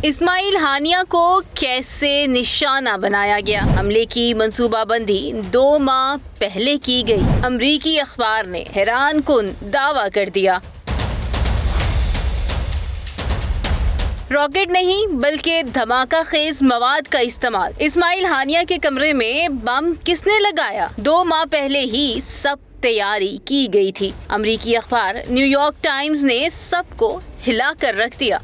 اسماعیل ہانیہ کو کیسے نشانہ بنایا گیا؟ حملے کی منصوبہ بندی 2 ماہ پہلے کی گئی۔ امریکی اخبار نے حیران کن دعویٰ کر دیا۔ راکٹ نہیں بلکہ دھماکہ خیز مواد کا استعمال۔ اسماعیل ہانیہ کے کمرے میں بم کس نے لگایا؟ 2 ماہ پہلے ہی سب تیاری کی گئی تھی۔ امریکی اخبار نیو یارک ٹائمز نے سب کو ہلا کر رکھ دیا۔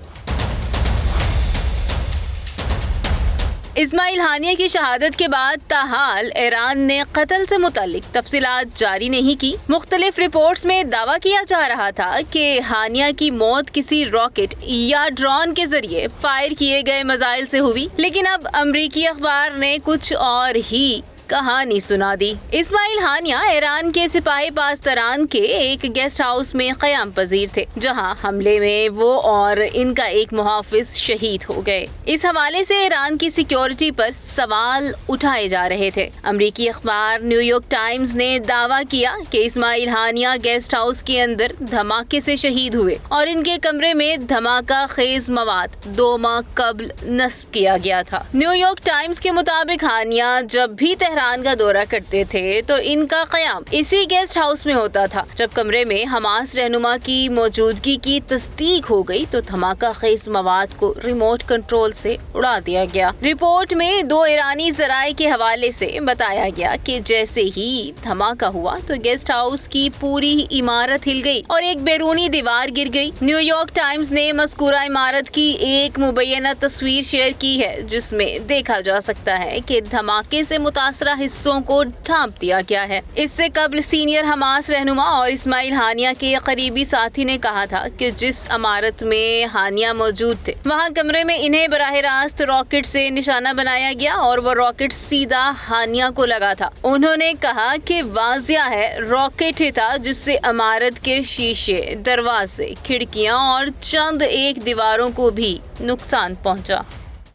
اسماعیل ہانیہ کی شہادت کے بعد تاحال ایران نے قتل سے متعلق تفصیلات جاری نہیں کی۔ مختلف رپورٹس میں دعویٰ کیا جا رہا تھا کہ ہانیہ کی موت کسی راکٹ یا ڈرون کے ذریعے فائر کیے گئے میزائل سے ہوئی، لیکن اب امریکی اخبار نے کچھ اور ہی کہانی سنا دی۔ اسماعیل ہانیہ ایران کے سپاہی پاسداران کے ایک گیسٹ ہاؤس میں قیام پذیر تھے، جہاں حملے میں وہ اور ان کا ایک محافظ شہید ہو گئے۔ اس حوالے سے ایران کی سیکیورٹی پر سوال اٹھائے جا رہے تھے۔ امریکی اخبار نیو یارک ٹائمز نے دعویٰ کیا کہ اسماعیل ہانیہ گیسٹ ہاؤس کے اندر دھماکے سے شہید ہوئے اور ان کے کمرے میں دھماکہ خیز مواد 2 ماہ قبل نصب کیا گیا تھا۔ نیو یارک ٹائمز کے مطابق ہانیہ جب بھی تہران کا دورہ کرتے تھے تو ان کا قیام اسی گیسٹ ہاؤس میں ہوتا تھا۔ جب کمرے میں حماس رہنما کی موجودگی کی تصدیق ہو گئی تو دھماکہ خیز مواد کو ریموٹ کنٹرول سے اڑا دیا گیا۔ رپورٹ میں 2 ایرانی ذرائع کے حوالے سے بتایا گیا کہ جیسے ہی دھماکہ ہوا تو گیسٹ ہاؤس کی پوری عمارت ہل گئی اور ایک بیرونی دیوار گر گئی۔ نیو یارک ٹائمز نے مذکورہ عمارت کی ایک مبینہ تصویر شیئر کی ہے، جس میں دیکھا جا سکتا ہے کہ دھماکے سے متاثرہ حصوں کو ڈھانپ دیا گیا ہے۔ اس سے قبل سینئر حماس رہنما اور اسماعیل ہانیہ کے قریبی ساتھی نے کہا تھا کہ جس عمارت میں ہانیہ موجود تھے وہاں کمرے میں انہیں براہ راست راکٹ سے نشانہ بنایا گیا اور وہ راکٹ سیدھا ہانیہ کو لگا تھا۔ انہوں نے کہا کہ واضح ہے راکٹ ہی تھا جس سے عمارت کے شیشے، دروازے، کھڑکیاں اور چند ایک دیواروں کو بھی نقصان پہنچا۔